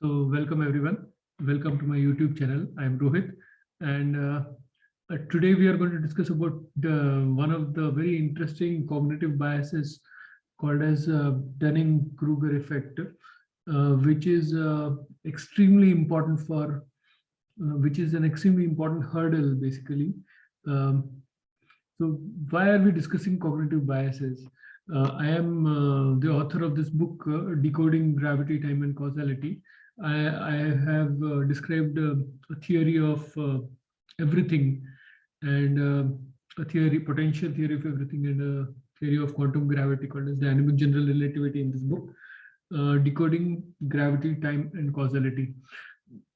So welcome everyone. Welcome to my YouTube channel. I am Rohit, and today we are going to discuss about one of the very interesting cognitive biases called as Dunning-Kruger effect, which is extremely important for, which is an extremely important hurdle basically. Um, so why are we discussing cognitive biases? I am the author of this book, Decoding Gravity, Time and Causality. I have described a theory of everything and a theory, potential theory of everything, and a theory of quantum gravity called as dynamic general relativity in this book, Decoding Gravity, Time and Causality.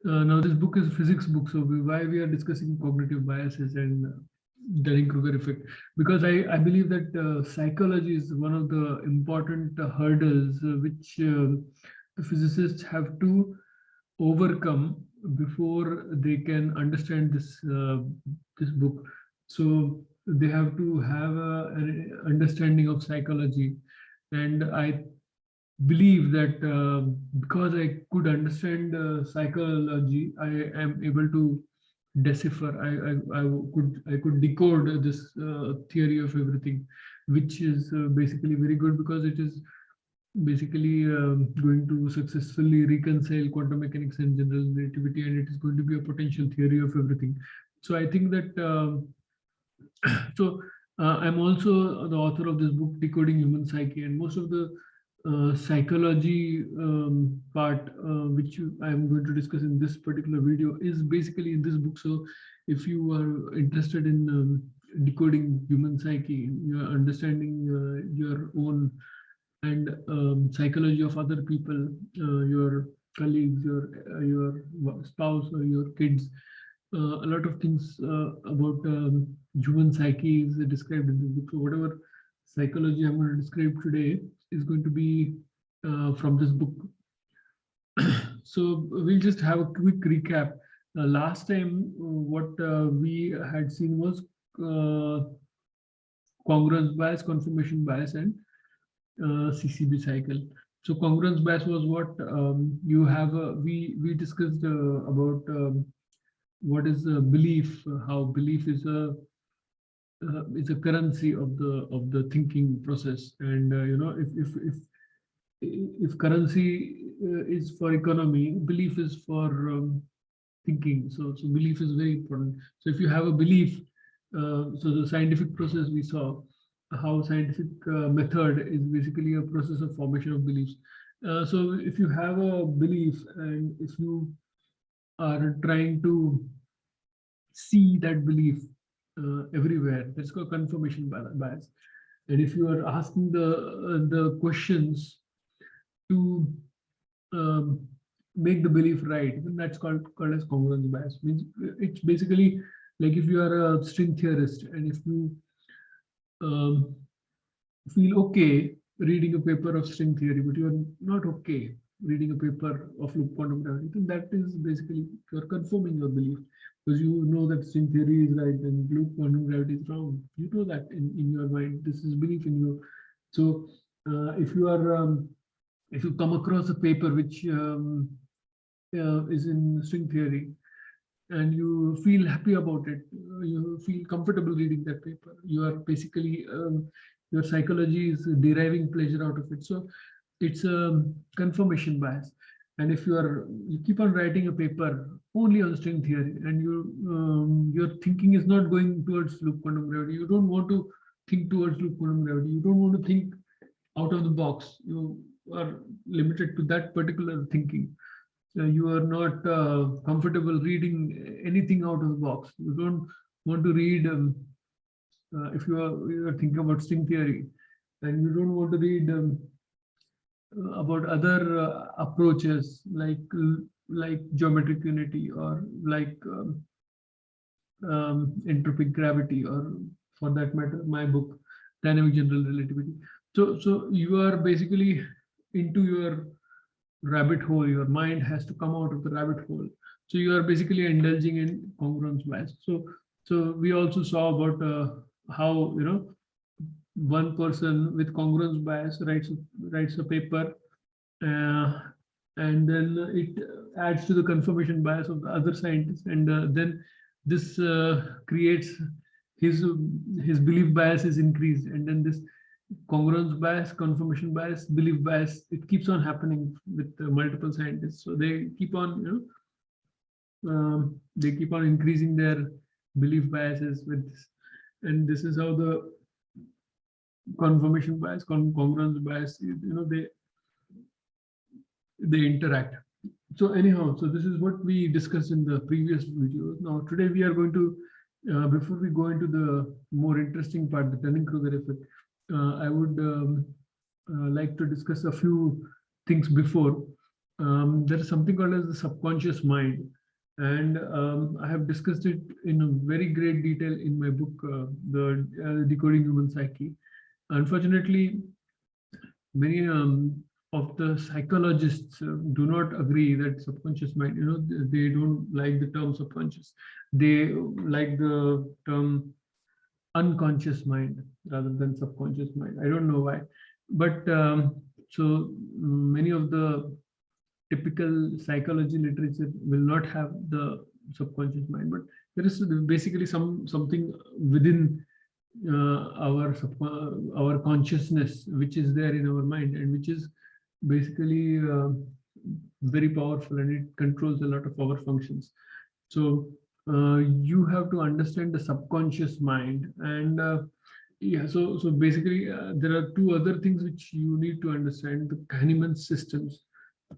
Now this book is a physics book, so why we are discussing cognitive biases and Dunning-Kruger effect? Because I believe that psychology is one of the important hurdles which the physicists have to overcome before they can understand this book. So they have to have an understanding of psychology, and I believe that because I could understand psychology, I am able to decipher. I could decode this theory of everything, which is basically very good because it is basically going to successfully reconcile quantum mechanics and general relativity, and it is going to be a potential theory of everything. So I think that so I'm also the author of this book, Decoding Human Psyche, and most of the psychology part, which I'm going to discuss in this particular video, is basically in this book. So if you are interested in decoding human psyche, you're understanding your own and psychology of other people, your colleagues, your spouse or your kids. A lot of things about human psyche is described in this book. So whatever psychology I'm going to describe today is going to be from this book. So we'll just have a quick recap. Last time, what we had seen was congruence bias, confirmation bias, and CCB cycle. So congruence bias was what you have. We discussed about what is belief, how belief is a currency of the thinking process, and you know, if currency is for economy, belief is for thinking. So belief is very important. So if you have a belief, so the scientific process we saw how scientific method is basically a process of formation of beliefs. So if you have a belief and if you are trying to see that belief everywhere, that's called confirmation bias. And if you are asking the questions to make the belief right, then that's called as congruence bias. Means it's basically like if you are a string theorist and if you feel okay reading a paper of string theory, but you are not okay reading a paper of loop quantum gravity, then that is basically you're confirming your belief, because you know that string theory is right and loop quantum gravity is wrong. You know that in your mind, this is belief in you. So if you come across a paper which is in string theory and you feel happy about it, you feel comfortable reading that paper, you are basically your psychology is deriving pleasure out of it. So it's a confirmation bias. And if you keep on writing a paper only on string theory and your thinking is not going towards loop quantum gravity, you don't want to think towards loop quantum gravity, you don't want to think out of the box, you are limited to that particular thinking. You are not comfortable reading anything out of the box. You don't want to read if you are thinking about string theory, and you don't want to read about other approaches like geometric unity or like entropic gravity, or for that matter my book dynamic general relativity. So you are basically into your rabbit hole. Your mind has to come out of the rabbit hole. So you are basically indulging in congruence bias. So we also saw about how, you know, one person with congruence bias writes a paper and then it adds to the confirmation bias of the other scientists, and then this creates his his belief bias is increased, and then this congruence bias, confirmation bias, belief bias, it keeps on happening with multiple scientists. So they keep on, they keep on increasing their belief biases with this, and this is how the confirmation bias, congruence bias, they interact. So anyhow, so this is what we discussed in the previous video. Now today we are going to, before we go into the more interesting part, the Dunning-Kruger effect, I would like to discuss a few things before. There is something called as the subconscious mind, and I have discussed it in a very great detail in my book, The Decoding Human Psyche. Unfortunately, many of the psychologists do not agree that subconscious mind, they don't like the term subconscious. They like the term unconscious mind rather than subconscious mind. I don't know why, but so many of the typical psychology literature will not have the subconscious mind, but there is basically something within our consciousness which is there in our mind, and which is basically very powerful, and it controls a lot of our functions. So you have to understand the subconscious mind, and yeah, so basically there are two other things which you need to understand: the Kahneman systems,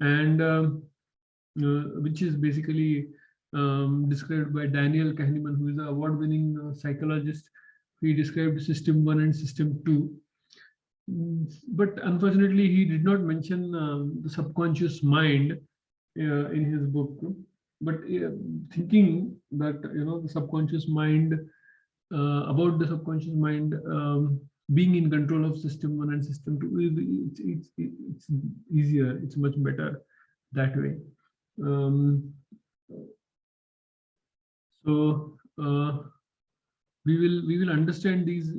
and which is basically described by Daniel Kahneman, who is an award-winning psychologist. He described system 1 and system 2. But unfortunately, he did not mention the subconscious mind in his book. But thinking that, the subconscious mind, about the subconscious mind being in control of system 1 and system 2, it's easier, it's much better that way. We will understand these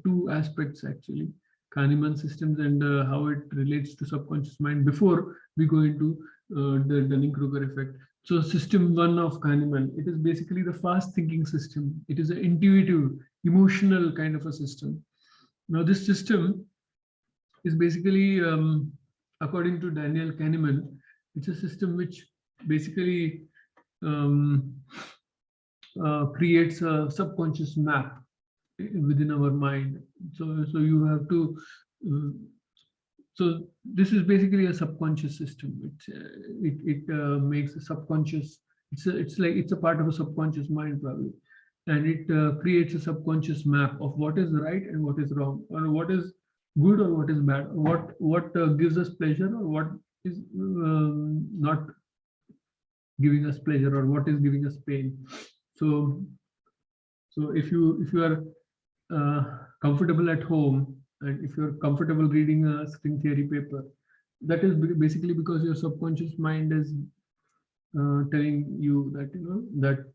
two aspects actually, Kahneman systems and how it relates to subconscious mind, before we go into the Dunning-Kruger effect. So system 1 of Kahneman, it is basically the fast thinking system. It is an intuitive, emotional kind of a system. Now this system is basically, according to Daniel Kahneman, it's a system which basically creates a subconscious map within our mind. So you have to, so this is basically a subconscious system. It makes a subconscious, it's a part of a subconscious mind probably, and it creates a subconscious map of what is right and what is wrong, or what is good or what is bad, what gives us pleasure or what is not giving us pleasure, or what is giving us pain. So if you are comfortable at home, and if you're comfortable reading a string theory paper, that is basically because your subconscious mind is telling you that, that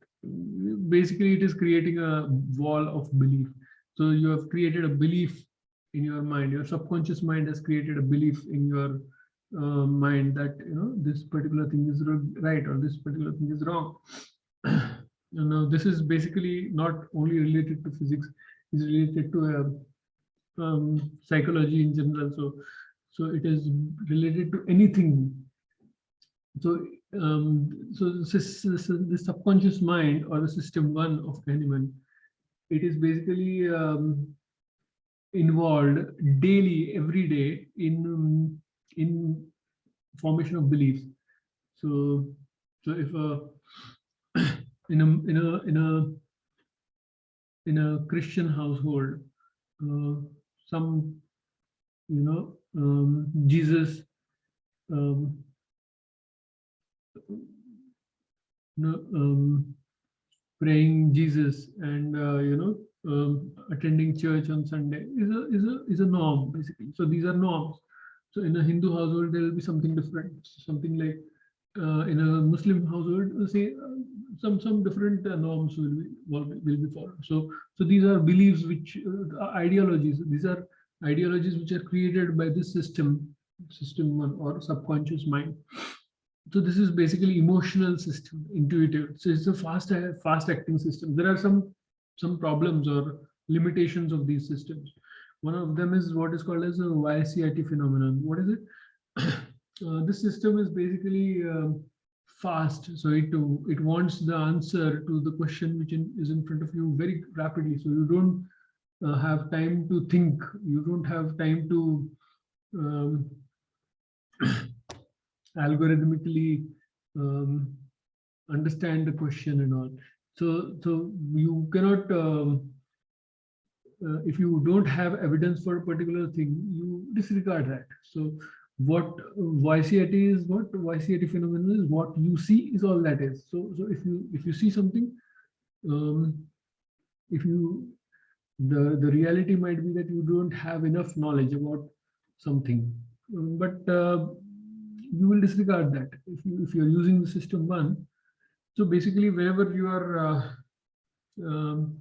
basically it is creating a wall of belief. So you have created a belief in your mind. Your subconscious mind has created a belief in your mind that, this particular thing is right or this particular thing is wrong. This is basically not only related to physics, it's related to psychology in general. So it is related to anything. So the subconscious mind, or the system 1 of Kahneman, it is basically involved daily, every day, in formation of beliefs. So if in a Christian household, some Jesus praying Jesus and attending church on Sunday is a norm basically. So these are norms. So in a Hindu household there will be something different, something like in a Muslim household, say some different norms will be followed. So these are beliefs which ideologies. These are ideologies which are created by this system 1 or subconscious mind. So this is basically emotional system, intuitive. So it's a fast acting system. There are some problems or limitations of these systems. One of them is what is called as a YCIT phenomenon. What is it? This system is basically fast, so it wants the answer to the question which is in front of you very rapidly. So you don't have time to think. You don't have time to um, algorithmically um, understand the question and all. So you cannot. If you don't have evidence for a particular thing, you disregard that. So what YCIT is, what YCIT phenomenon is, what you see is all that is. So if you see something, um, if you the reality might be that you don't have enough knowledge about something, but you will disregard that if you're using the system one. So basically, whenever you are um,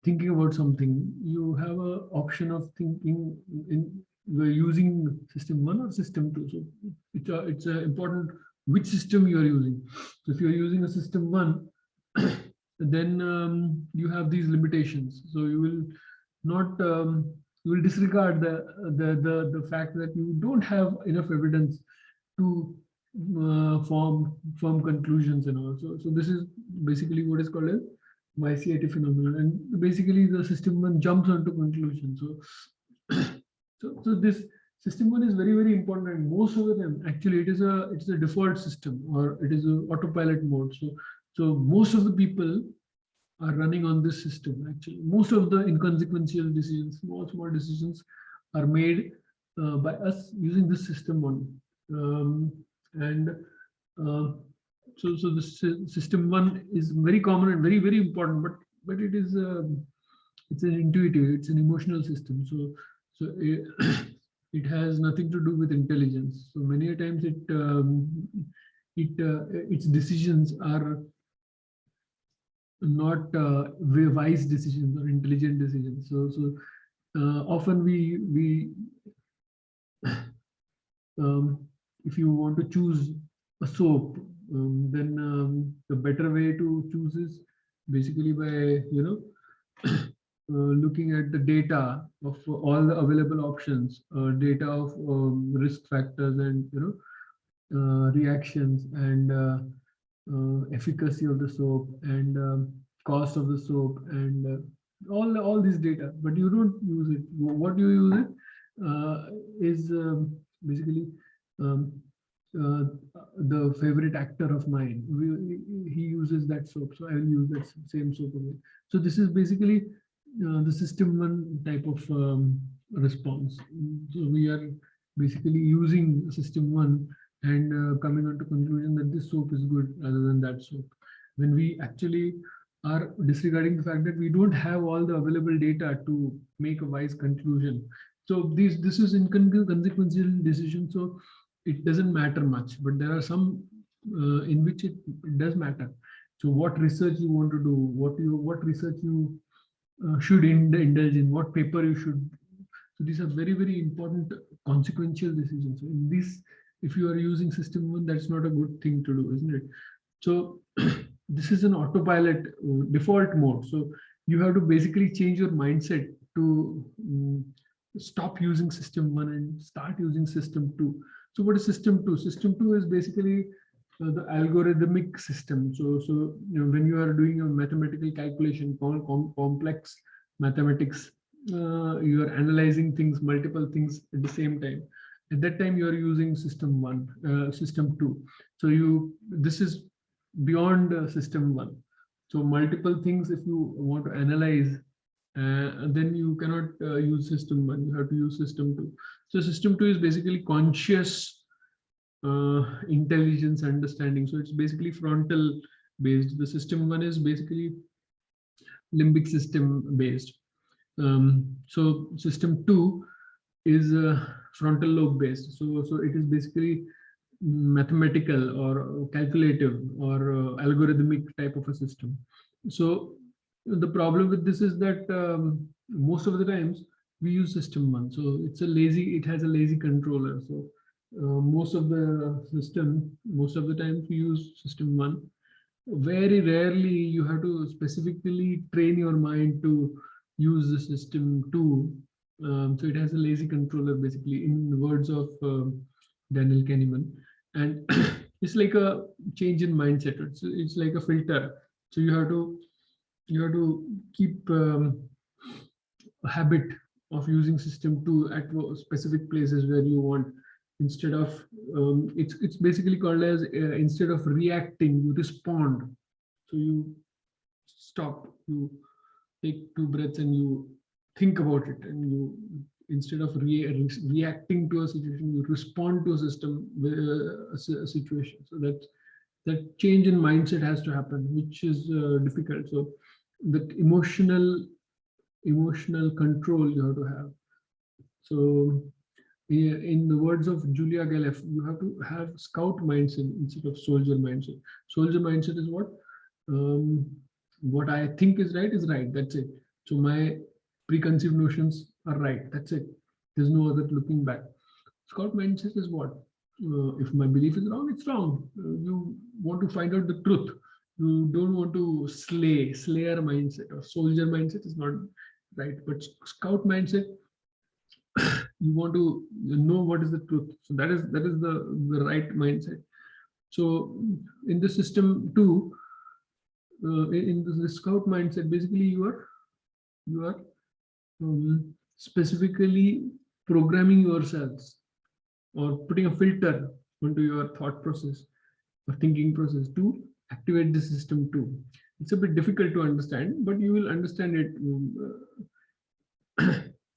thinking about something, you have a option of thinking in you're using system one or system two. So it's a important which system you are using. So if you're using a system one, then you have these limitations. So you will not you will disregard the fact that you don't have enough evidence to form firm conclusions and all. So this is basically what is called as YCIT phenomenon, and basically the system one jumps onto conclusion. So this system one is very important, and most of the time actually it's a default system, or it is a autopilot mode. So most of the people are running on this system. Actually, most of the inconsequential decisions, small decisions, are made by us using this system one. And uh, so the system one is very common and very important, but it is it's an intuitive, it's an emotional system. So it, it has nothing to do with intelligence. So many a times its decisions are not wise decisions or intelligent decisions. So often we if you want to choose a soap, then the better way to choose is basically by looking at the data of all the available options, data of risk factors, and reactions, and efficacy of the soap, and cost of the soap, and all this data. But you don't use it. What you use it is basically um, uh, the favorite actor of mine. He uses that soap, so I will use that same soap again. So this is basically the system one type of response. So we are basically using system one and coming on to conclusion that this soap is good rather than that soap, when we actually are disregarding the fact that we don't have all the available data to make a wise conclusion. So this is inconsequential decision, so it doesn't matter much, but there are some in which it does matter. So what research you want to do, what research you should indulge in, what paper you should. So these are very important consequential decisions. So in this, if you are using system one, that's not a good thing to do, isn't it? So this is an autopilot default mode. So you have to basically change your mindset to stop using system one and start using system two. So what is system two? System two is basically the algorithmic system. So when you are doing a mathematical calculation, complex mathematics, you are analyzing things, multiple things at the same time. At that time, you are using system one, system two. So this is beyond system one. So multiple things, if you want to analyze, then you cannot use system one. You have to use system two. So system two is basically conscious intelligence understanding. So it's basically frontal based. The system one is basically limbic system based. So system two is frontal lobe based. So it is basically mathematical or calculative or algorithmic type of a system. So the problem with this is that most of the times we use system one. So it has a lazy controller. So most of the times we use system 1. Very rarely you have to specifically train your mind to use the system 2. So it has a lazy controller, basically, in the words of Daniel Kahneman. And it's like a change in mindset. It's like a filter. So you have to keep a habit of using system 2 at specific places where you want, instead of it's basically called as instead of reacting, you respond. So you stop, you take 2 breaths and you think about it, and you, instead of reacting to a situation, you respond to a system, a situation. So that change in mindset has to happen, which is difficult. So the emotional control you have to have. So in the words of Julia Galef, you have to have scout mindset instead of soldier mindset. Soldier mindset is what I think is right. That's it. So my preconceived notions are right. That's it. There's no other looking back. Scout mindset is what? If my belief is wrong, it's wrong. You want to find out the truth. You don't want to slayer mindset, or soldier mindset is not right. But scout mindset, you want to know what is the truth. So that is the right mindset. So in the system 2, in the scout mindset, basically you are specifically programming yourselves, or putting a filter onto your thought process or thinking process to activate the system 2. It's a bit difficult to understand, but you will understand it.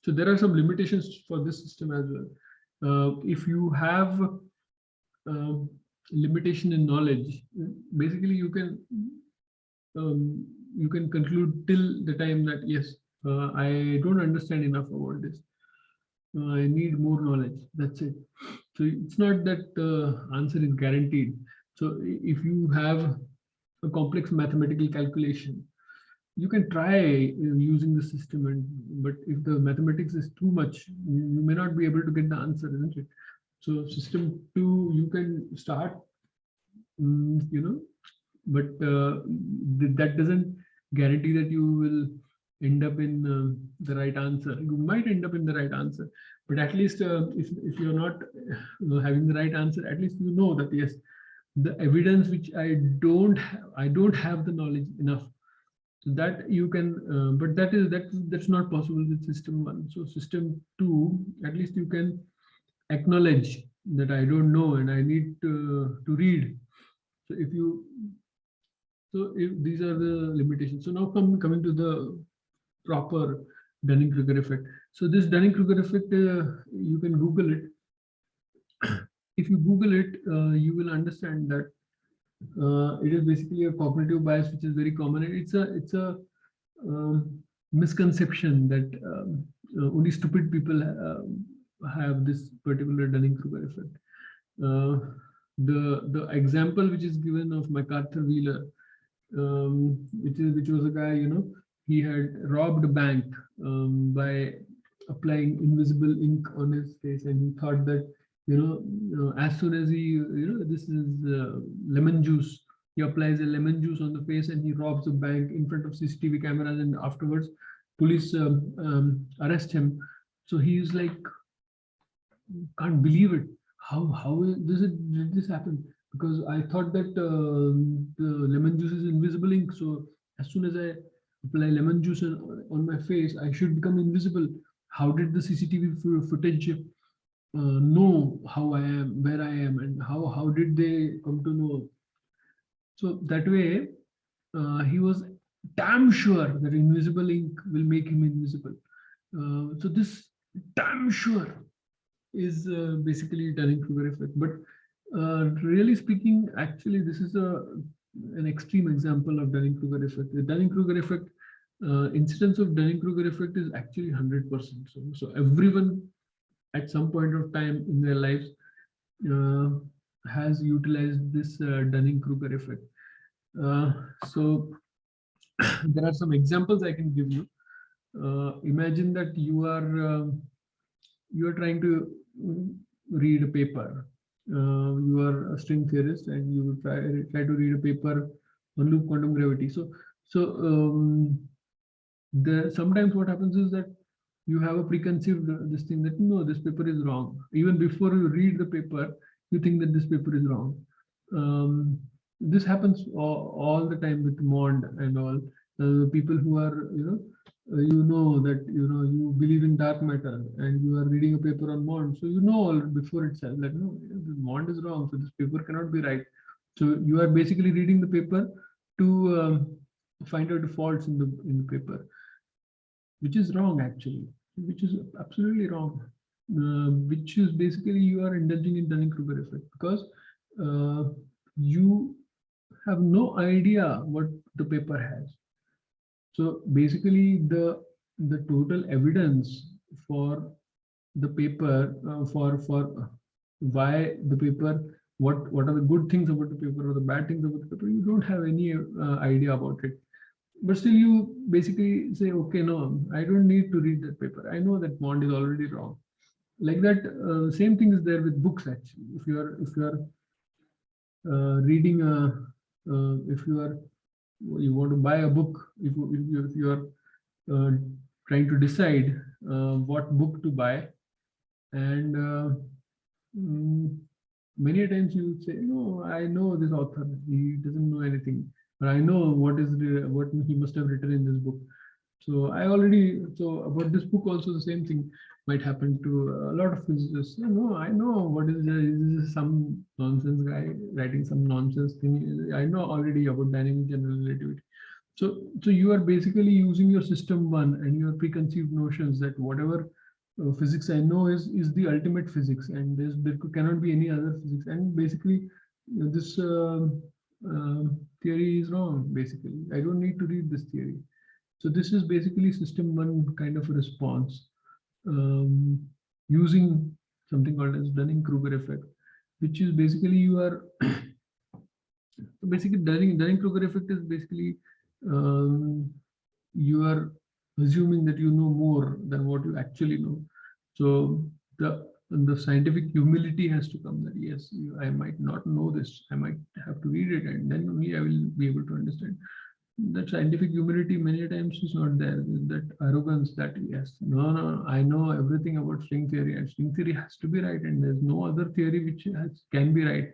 So there are some limitations for this system as well. If you have limitation in knowledge, basically you can conclude till the time that yes, I don't understand enough about this. I need more knowledge. That's it. So it's not that the answer is guaranteed. So if you have a complex mathematical calculation, you can try using the system, but if the mathematics is too much, you may not be able to get the answer, isn't it? So system 2, you can start, but that doesn't guarantee that you will end up in the right answer. You might end up in the right answer, but at least if you're not having the right answer, at least you know that yes, the evidence which I don't have the knowledge enough. So that you can, but that's not possible with system 1. So system 2, at least you can acknowledge that I don't know and I need to read. So if these are the limitations. So now coming to the proper Dunning-Kruger effect. So this Dunning-Kruger effect, you can Google it. If you Google it, you will understand that it is basically a cognitive bias, which is very common. It's a misconception that only stupid people have this particular Dunning-Kruger effect. The example which is given of MacArthur Wheeler, which was a guy, he had robbed a bank by applying invisible ink on his face, and he thought that as soon as he this is lemon juice, he applies a lemon juice on the face and he robs a bank in front of CCTV cameras, and afterwards police arrest him. So he's like, can't believe it. How did this happen? Because I thought that the lemon juice is invisible ink. So as soon as I apply lemon juice on my face, I should become invisible. How did the CCTV footage know how I am, where I am, and how did they come to know? So that way, he was damn sure that invisible ink will make him invisible. So this damn sure is basically Dunning-Kruger effect. But really speaking, actually, this is an extreme example of Dunning-Kruger effect. The Dunning-Kruger effect, incidence of Dunning-Kruger effect is actually 100%. So everyone at some point of time in their lives has utilized this Dunning-Kruger effect. So there are some examples I can give you. Imagine that you are trying to read a paper. You are a string theorist and you try to read a paper on loop quantum gravity. Sometimes what happens is that you have a preconceived this thing that no, this paper is wrong. Even before you read the paper, you think that this paper is wrong. This happens all the time with Mond and all. People who are, that you believe in dark matter and you are reading a paper on Mond, so you know all before itself that no, the Mond is wrong, so this paper cannot be right. So you are basically reading the paper to find out the faults in the paper, which is wrong actually, which is absolutely wrong. Which is basically you are indulging in Dunning-Kruger effect because you have no idea what the paper has. So basically, the total evidence for the paper for why the paper, what are the good things about the paper or the bad things about the paper, you don't have any idea about it. But still, you basically say, okay, no, I don't need to read that paper. I know that Mond is already wrong. Like that, same thing is there with books actually. If you are reading if you want to buy a book, if you are trying to decide what book to buy, and many times you say, no, I know this author, he doesn't know anything, but I know what he must have written in this book. So about this book also the same thing might happen to a lot of physicists. I know what is this, some nonsense guy writing some nonsense thing. I know already about dynamic general relativity. So you are basically using your system one and your preconceived notions that whatever physics I know is the ultimate physics, and there cannot be any other physics. And basically, this theory is wrong. Basically, I don't need to read this theory. So this is basically system one kind of a response using something called as Dunning-Kruger effect, which is basically you are basically Dunning-Kruger effect is basically you are assuming that you know more than what you actually know. So the scientific humility has to come that yes, I might not know this. I might have to read it, and then only I will be able to understand. That scientific humility many times is not there. That arrogance that yes, no, I know everything about string theory, and string theory has to be right, and there's no other theory which can be right.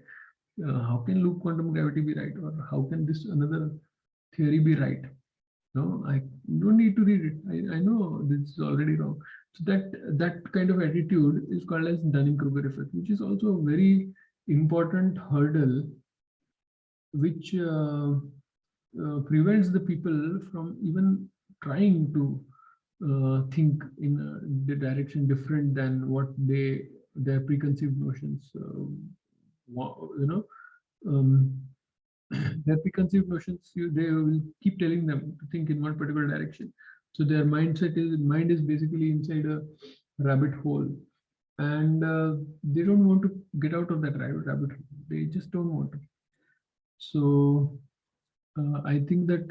How can loop quantum gravity be right, or how can this another theory be right? No, I don't need to read it. I know this is already wrong. So that kind of attitude is called as Dunning-Kruger effect, which is also a very important hurdle, which prevents the people from even trying to think in the direction different than what their preconceived notions um, their preconceived notions, they will keep telling them to think in one particular direction. So their mind is basically inside a rabbit hole, and they don't want to get out of that rabbit hole. They just don't want to. So I think that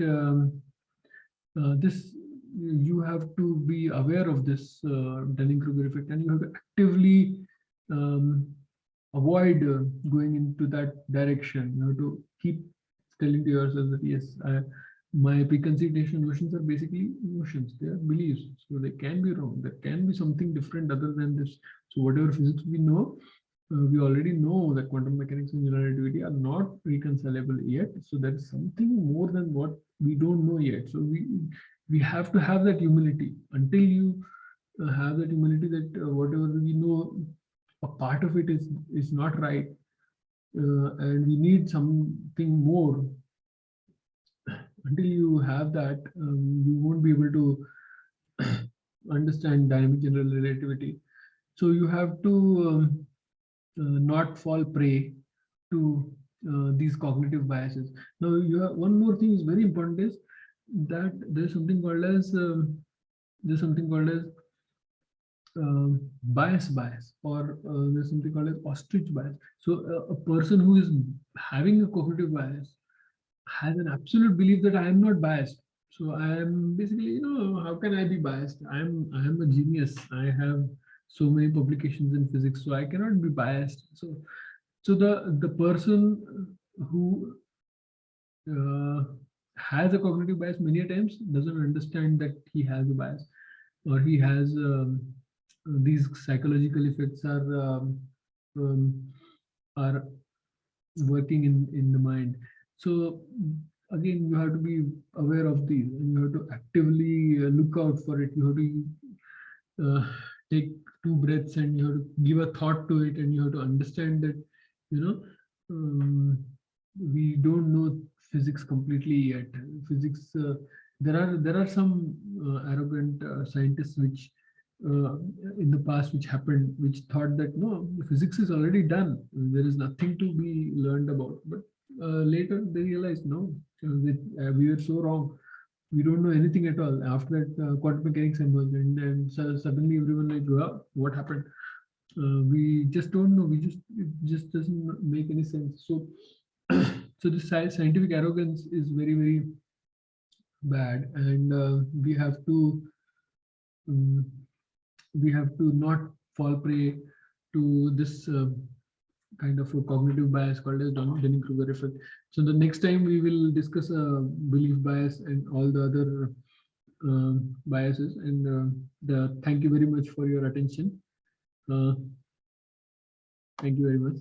this you have to be aware of this Dunning-Kruger effect, and you have to actively avoid going into that direction. You have to keep telling to yourself that yes, my preconceived notions are basically notions. They are beliefs, so they can be wrong. There can be something different other than this. So whatever physics we know, we already know that quantum mechanics and general relativity are not reconcilable yet. So there is something more than what we don't know yet. So we have to have that humility. Until you have that humility that whatever we know, a part of it is not right, and we need something more. Until you have that, you won't be able to understand dynamic general relativity. So you have to not fall prey to these cognitive biases. Now, one more thing is very important is that there's something called as bias, or there's something called as ostrich bias. So a person who is having a cognitive bias has an absolute belief that I am not biased. So I am basically, how can I be biased? I am a genius. I have so many publications in physics, so I cannot be biased. So the person who has a cognitive bias many a times doesn't understand that he has a bias, or he has these psychological effects um, are working in the mind. So again, you have to be aware of these, and you have to actively look out for it. You have to take two breaths, and you have to give a thought to it, and you have to understand that, you know, we don't know physics completely yet. Physics, there are some arrogant scientists which uh, in the past which happened, which thought that no, physics is already done, there is nothing to be learned about. But later they realized no, we were so wrong. We don't know anything at all. After that, quantum mechanics emerged, and then suddenly everyone like, wow, what happened? We just don't know. It just doesn't make any sense. So, so this scientific arrogance is very, very bad, and um, we have to not fall prey to this kind of a cognitive bias called as Dunning-Kruger effect. So the next time we will discuss belief bias and all the other biases. And thank you very much for your attention. Thank you very much.